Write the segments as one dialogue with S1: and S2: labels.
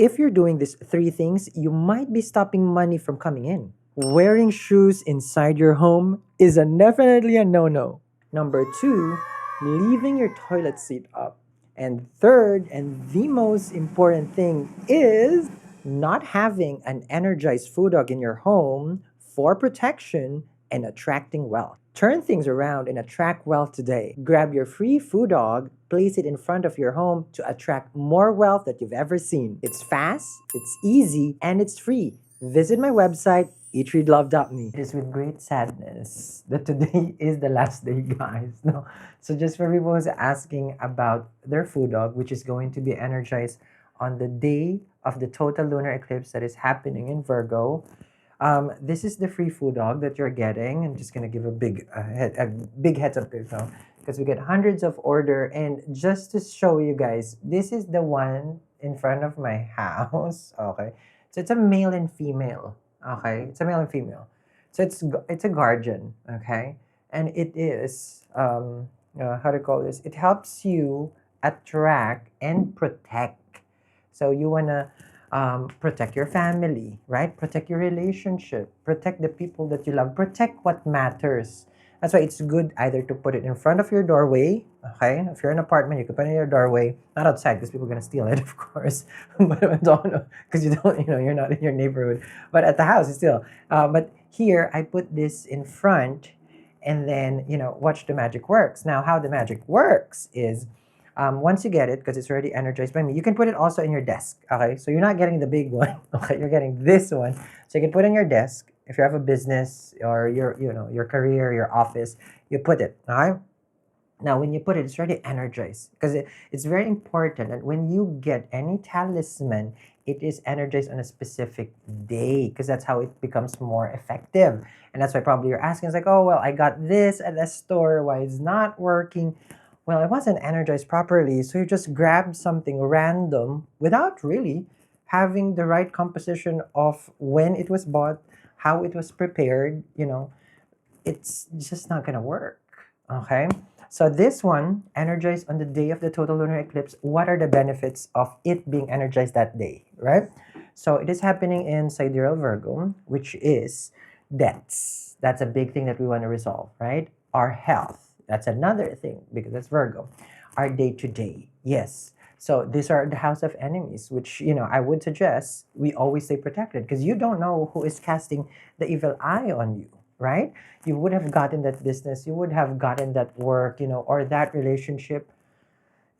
S1: If you're doing these three things, you might be stopping money from coming in. Wearing shoes inside your home is definitely a no-no. Number two, leaving your toilet seat up. And third, and the most important thing is not having an energized food dog in your home for protection and attracting wealth. Turn things around and attract wealth today. Grab your free food dog, place it in front of your home to attract more wealth that you've ever seen. It's fast, it's easy, and it's free. Visit my website, eatreadlove.me. It is with great sadness that today is the last day, guys. No. So just for people who's asking about their food dog, which is going to be energized on the day of the total lunar eclipse that is happening in Virgo. This is the free food dog that you're getting. I'm just gonna give a big heads up because we get hundreds of order. And just to show you guys, this is the one in front of my house. Okay, so it's a male and female. Okay, it's a male and female. So it's a guardian. Okay, and it is how to call this? It helps you attract and protect. So you wanna protect your family, right? Protect your relationship, protect the people that you love, protect what matters. That's why it's good either to put it in front of your doorway, okay? If you're in an apartment, you can put it in your doorway, not outside because people are gonna steal it, of course. But because you don't, you're not in your neighborhood. But at the house, it's still. But here, I put this in front, and then watch the magic works. Now, how the magic works is once you get it, because it's already energized by me, you can put it also in your desk. Okay, so you're not getting the big one. Okay, you're getting this one. So you can put it in your desk if you have a business or your career, your office. You put it. Okay. Now, when you put it, it's already energized because it's very important that when you get any talisman, it is energized on a specific day because that's how it becomes more effective. And that's why probably you're asking, it's like, oh, well, I got this at the store. Why it's not working? Well, it wasn't energized properly. So you just grabbed something random without really having the right composition of when it was bought, how it was prepared. It's just not going to work. Okay. So this one, energized on the day of the total lunar eclipse, what are the benefits of it being energized that day, right? So it is happening in Sidereal Virgo, which is debts. That's a big thing that we want to resolve, right? Our health. That's another thing because that's Virgo. Our day-to-day. Yes. So these are the house of enemies, which, I would suggest we always stay protected because you don't know who is casting the evil eye on you, right? You would have gotten that business, you would have gotten that work, or that relationship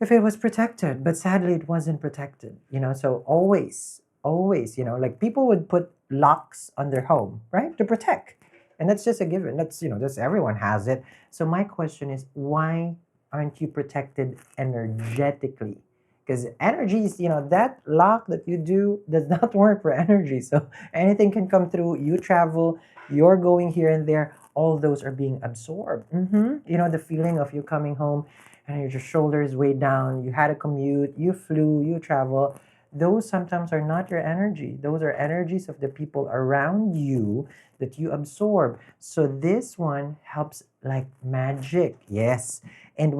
S1: if it was protected. But sadly, it wasn't protected, So always, like people would put locks on their home, right? To protect. And that's just a given. That's everyone has it. So my question is, why aren't you protected energetically? Because energy is, that lock that you do does not work for energy. So anything can come through. You travel, you're going here and there. All those are being absorbed. The feeling of you coming home and your shoulders way down. You had a commute, you flew, you travel. Those sometimes are not your energy. Those are energies of the people around you that you absorb. So this one helps like magic. Yes. And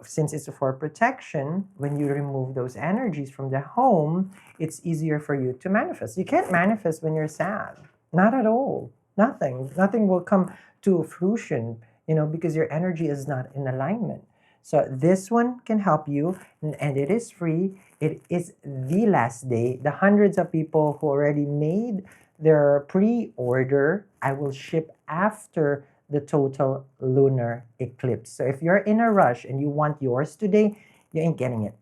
S1: since it's for protection, when you remove those energies from the home, it's easier for you to manifest. You can't manifest when you're sad. Not at all. Nothing will come to fruition, because your energy is not in alignment. So this one can help you, and it is free. It is the last day. The hundreds of people who already made their pre-order, I will ship after the total lunar eclipse. So if you're in a rush and you want yours today, you ain't getting it,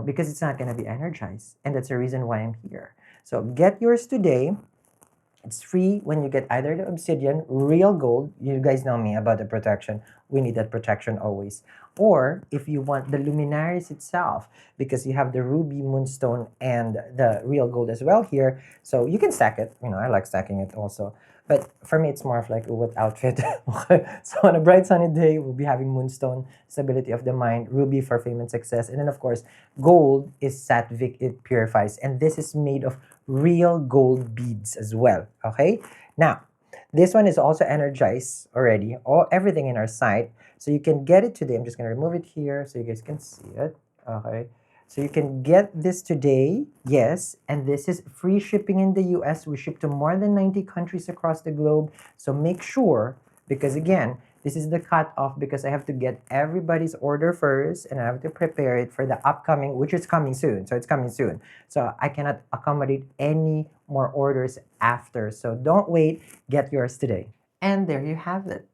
S1: because it's not going to be energized. And that's the reason why I'm here. So get yours today. It's free when you get either the obsidian, real gold. You guys know me about the protection. We need that protection always. Or if you want the luminaries itself, because you have the ruby moonstone and the real gold as well here. So you can stack it. I like stacking it also. But for me, it's more of like what outfit. So on a bright sunny day, we'll be having moonstone, stability of the mind, ruby for fame and success. And then of course, gold is sattvic, it purifies. And this is made of real gold beads as well. Okay. Now, this one is also energized already. Everything in our site. So you can get it today. I'm just going to remove it here so you guys can see it. Okay. So you can get this today, yes, and this is free shipping in the US. We ship to more than 90 countries across the globe. So make sure, because again, this is the cutoff because I have to get everybody's order first and I have to prepare it for the upcoming, which is coming soon. So it's coming soon. So I cannot accommodate any more orders after. So don't wait, get yours today. And there you have it.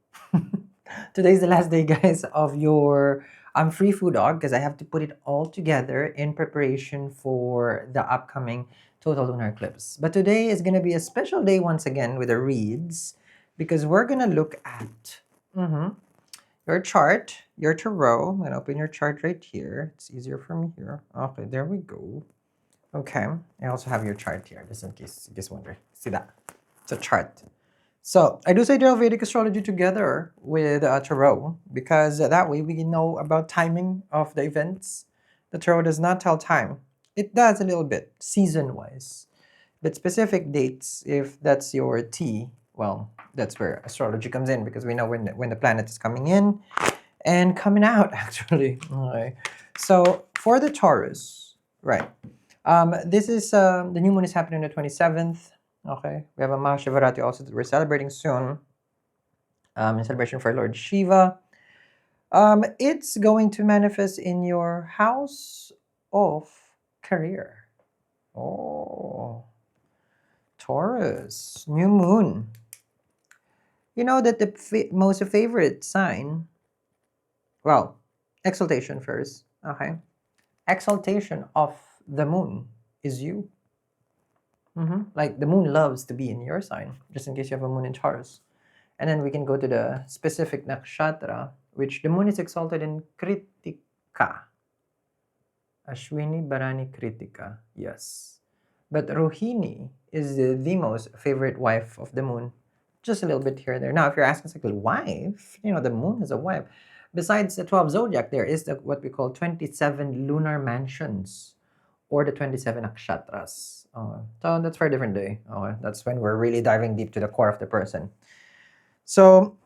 S1: Today's the last day, guys, of your free food dog because I have to put it all together in preparation for the upcoming total lunar eclipse. But today is going to be a special day once again with the reads because we're going to look at your chart, your tarot. I'm going to open your chart right here. It's easier for me here. Okay, there we go. Okay, I also have your chart here just in case you just wonder. See that? It's a chart. So I do say Vedic astrology together with tarot because that way we know about timing of the events. The tarot does not tell time. It does a little bit, season-wise. But specific dates, if that's your T, well, that's where astrology comes in because we know when the planet is coming in and coming out, actually. Okay. So for the Taurus, right, this is, the new moon is happening on the 27th. Okay, we have a Mahashivaratri also that we're celebrating soon. In celebration for Lord Shiva. It's going to manifest in your house of career. Oh, Taurus, new moon. You know that the most favorite sign, well, exaltation first. Okay, exaltation of the moon is you. Like the moon loves to be in your sign, just in case you have a moon in Taurus. And then we can go to the specific nakshatra, which the moon is exalted in Kritika. Ashwini, Bharani, Kritika. Yes. But Rohini is the most favorite wife of the moon. Just a little bit here and there. Now, if you're asking, like, wife? You know, the moon is a wife. Besides the 12 zodiac, there is what we call 27 lunar mansions or the 27 nakshatras. So that's for a different day. That's when we're really diving deep to the core of the person. So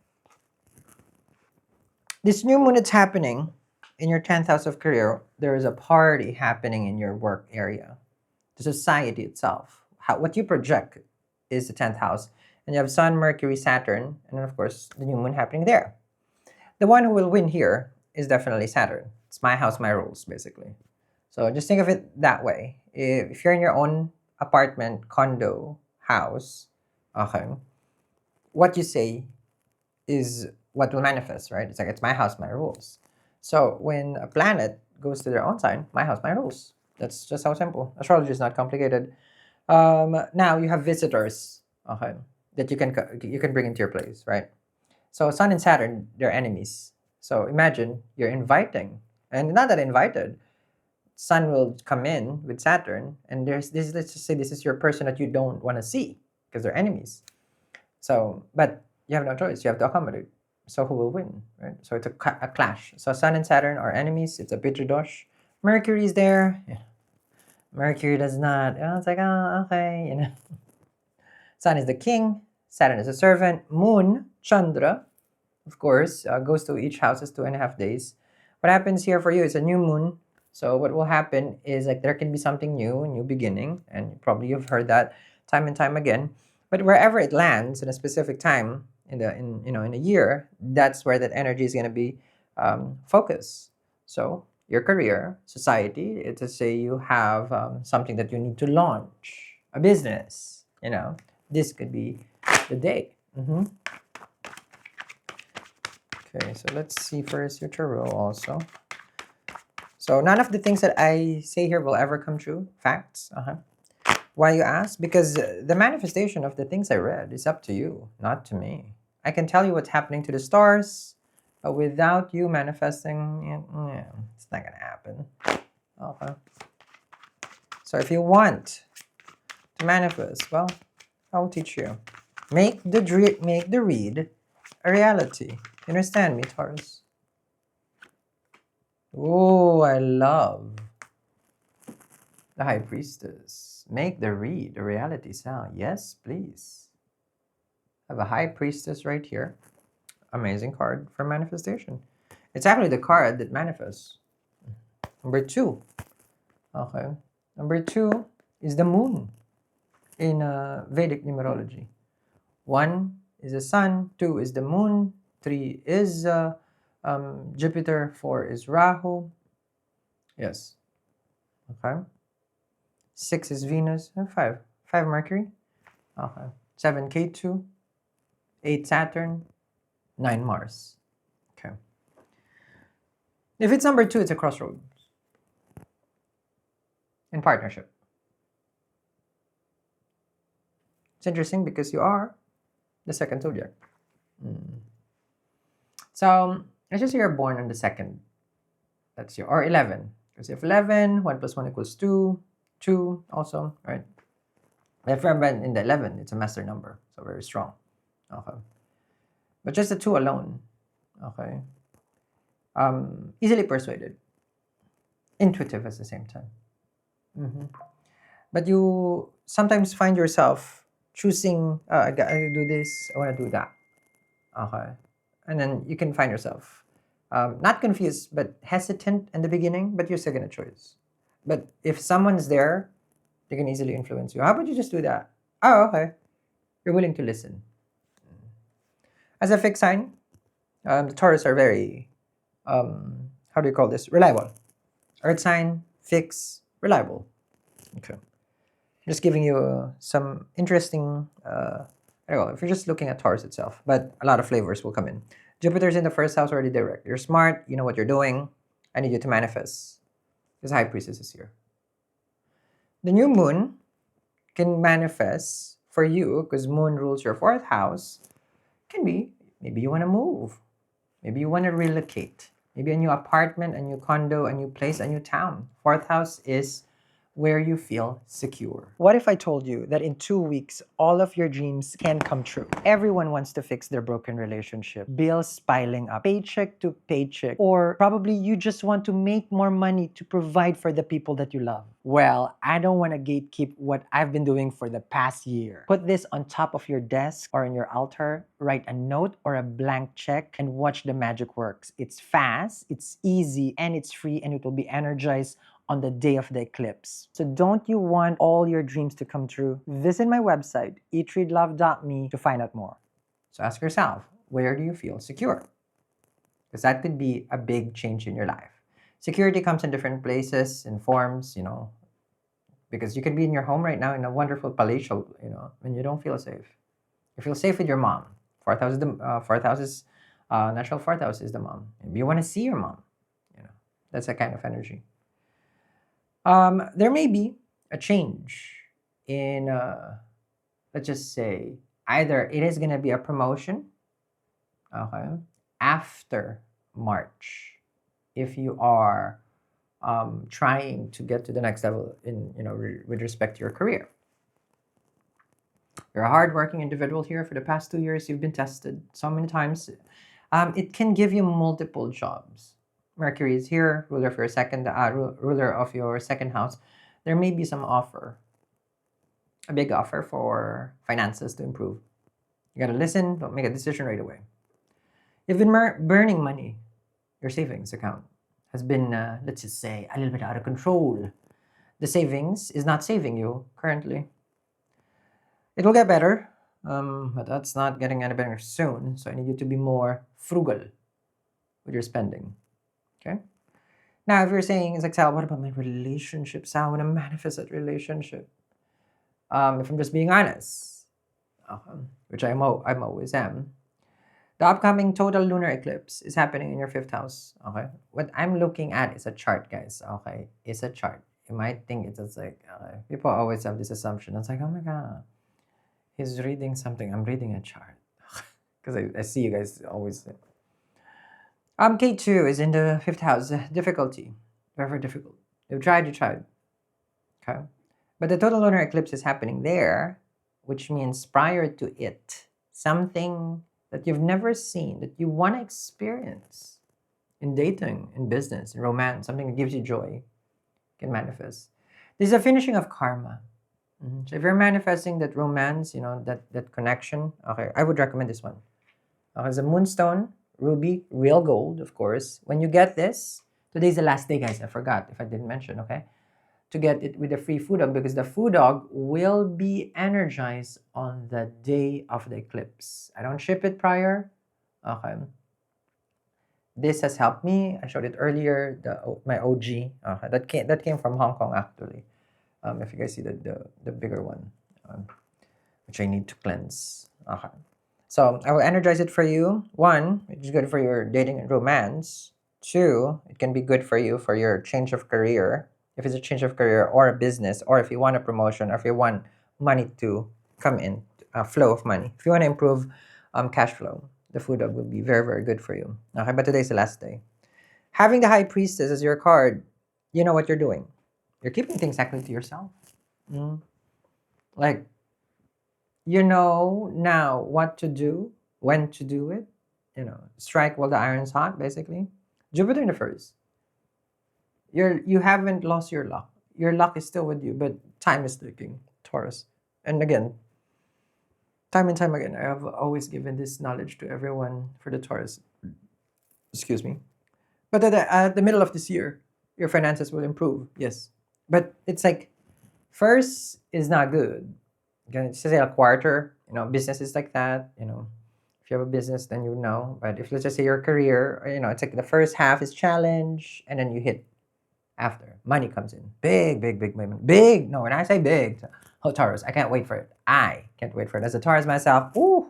S1: this new moon that's happening in your 10th house of career, there is a party happening in your work area. The society itself, what you project is the 10th house. And you have Sun, Mercury, Saturn, and then of course the new moon happening there. The one who will win here is definitely Saturn. It's my house, my rules, basically. So just think of it that way. If you're in your own apartment, condo, house, okay, what you say is what will manifest, right? It's like, it's my house, my rules. So when a planet goes to their own sign, my house, my rules. That's just how simple. Astrology is not complicated. Now you have visitors, okay, that you can bring into your place, right? So Sun and Saturn, they're enemies. So imagine you're inviting, and not that invited, Sun will come in with Saturn, and there's this. Let's just say this is your person that you don't want to see because they're enemies. So, but you have no choice. You have to accommodate. So who will win, right? So it's a clash. So Sun and Saturn are enemies. It's a Pitridosh. Mercury is there. Yeah. Mercury does not. It's like, oh, okay, you know. Sun is the king. Saturn is a servant. Moon, Chandra, of course, goes to each house is 2.5 days. What happens here for you is a new moon. So what will happen is like there can be something new, a new beginning, and probably you've heard that time and time again. But wherever it lands in a specific time in a year, that's where that energy is going to be focused. So your career, society, it's to say you have something that you need to launch, a business. This could be the day. Okay, so let's see first your tarot also. So none of the things that I say here will ever come true. Facts. Why you ask? Because the manifestation of the things I read is up to you, not to me. I can tell you what's happening to the stars, but without you manifesting, it's not gonna happen. Okay. So if you want to manifest, well, I'll teach you. Make the read a reality. You understand me, Taurus? Oh, I love the High Priestess. Make the read a reality sound. Yes, please. I have a High Priestess right here. Amazing card for manifestation. It's actually the card that manifests. Number 2. Okay. Number 2 is the moon in Vedic numerology. 1 is the sun, 2 is the moon, 3 is Jupiter, 4 is Rahu. Yes. Okay. 6 is Venus, and 5 Mercury. Okay. 7 K2, 8 Saturn, 9 Mars. Okay. If it's number 2, it's a crossroads in partnership. It's interesting because you are the second zodiac. So let's just say you're born on the second. That's your, or 11. Because if 11, 1 plus 1 equals 2, 2 also, right? If you're born in the 11, it's a master number, so very strong. Okay. But just the 2 alone, okay? Easily persuaded. Intuitive at the same time. But you sometimes find yourself choosing, I gotta do this, I want to do that. Okay. And then you can find yourself not confused, but hesitant in the beginning, but you're still going to choose. But if someone's there, they can easily influence you. How about you just do that? Oh, okay. You're willing to listen. As a fixed sign, the Taurus are very, how do you call this? Reliable. Earth sign, fixed, reliable. Okay. Just giving you some interesting, I don't know, if you're just looking at Taurus itself, but a lot of flavors will come in. Jupiter's in the first house already direct. You're smart, you know what you're doing. I need you to manifest. Because High Priestess is here. The new moon can manifest for you, because moon rules your 4th house. Can be, maybe you want to move. Maybe you want to relocate. Maybe a new apartment, a new condo, a new place, a new town. 4th house is where you feel secure. What if I told you that in 2 weeks, all of your dreams can come true? Everyone wants to fix their broken relationship, bills piling up, paycheck to paycheck, or probably you just want to make more money to provide for the people that you love. Well, I don't want to gatekeep what I've been doing for the past year. Put this on top of your desk or on your altar, write a note or a blank check, and watch the magic works. It's fast, it's easy, and it's free, and it will be energized on the day of the eclipse. So don't you want all your dreams to come true? Visit my website, eatreadlove.me, to find out more. So ask yourself, where do you feel secure? Because that could be a big change in your life. Security comes in different places, in forms, because you could be in your home right now in a wonderful palatial, and you don't feel safe. You feel safe with your mom. 4th house is the 4th house is natural 4th house is the mom. Maybe you want to see your mom. That's a kind of energy. There may be a change in, let's just say, either it is going to be a promotion, okay, after March, if you are trying to get to the next level in, with respect to your career. You're a hardworking individual here. For the past 2 years, you've been tested so many times. It can give you multiple jobs. Mercury is here, ruler of your ruler of your 2nd house. There may be some offer, a big offer for finances to improve. You gotta listen, don't make a decision right away. You've been burning money. Your savings account has been, let's just say, a little bit out of control. The savings is not saving you currently. It will get better, but that's not getting any better soon. So I need you to be more frugal with your spending. Okay. Now, if you're saying, it's like, Sal, what about my relationship? Sal, I want to manifest that relationship. If I'm just being honest, which I always am, the upcoming total lunar eclipse is happening in your 5th house. Okay. What I'm looking at is a chart, guys. Okay. It's a chart. You might think it's just like, people always have this assumption. It's like, oh my God, he's reading something. I'm reading a chart. Because I see you guys always. K2 is in the 5th house. Difficulty. Very difficult. You tried. Okay. But the total lunar eclipse is happening there, which means prior to it, something that you've never seen, that you want to experience in dating, in business, in romance, something that gives you joy, can manifest. This is a finishing of karma. So if you're manifesting that romance, that connection, okay, I would recommend this one. It's a moonstone, ruby, real gold, of course. When you get this, today's the last day, guys. I forgot if I didn't mention, okay? to get it with the free food dog because the food dog will be energized on the day of the eclipse. I don't ship it prior. Okay. This has helped me. I showed it earlier. My OG. Okay. That came from Hong Kong actually. If you guys see the bigger one, which I need to cleanse. Okay. So I will energize it for you. One, it's good for your dating and romance. Two, it can be good for you for your change of career. If it's a change of career or a business, or if you want a promotion, or if you want money to come in, a flow of money. If you want to improve cash flow, the food dog will be very, very good for you. Okay, but today's the last day. Having the High Priestess as your card, you know what you're doing. You're keeping things actually to yourself. Mm. Like, you know now what to do, when to do it. Strike while the iron's hot, basically. Jupiter in the first. You haven't lost your luck. Your luck is still with you, but time is ticking, Taurus. And again, time and time again, I have always given this knowledge to everyone for the Taurus. Excuse me. But at the middle of this year, your finances will improve. Yes. But it's like, first is not good. It's just a quarter, business is like that, if you have a business, then you know. But if let's just say your career, it's like the first half is challenge, and then you hit after. Money comes in. Big, big, big money. Big. No, when I say big, oh, Taurus, I can't wait for it. I can't wait for it. As a Taurus myself, ooh,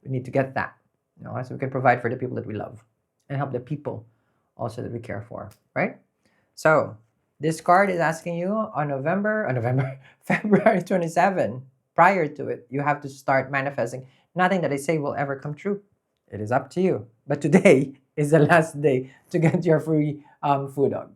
S1: we need to get that, so we can provide for the people that we love and help the people also that we care for, right? So, this card is asking you on February 27, prior to it, you have to start manifesting. Nothing that I say will ever come true. It is up to you. But today is the last day to get your free food dog.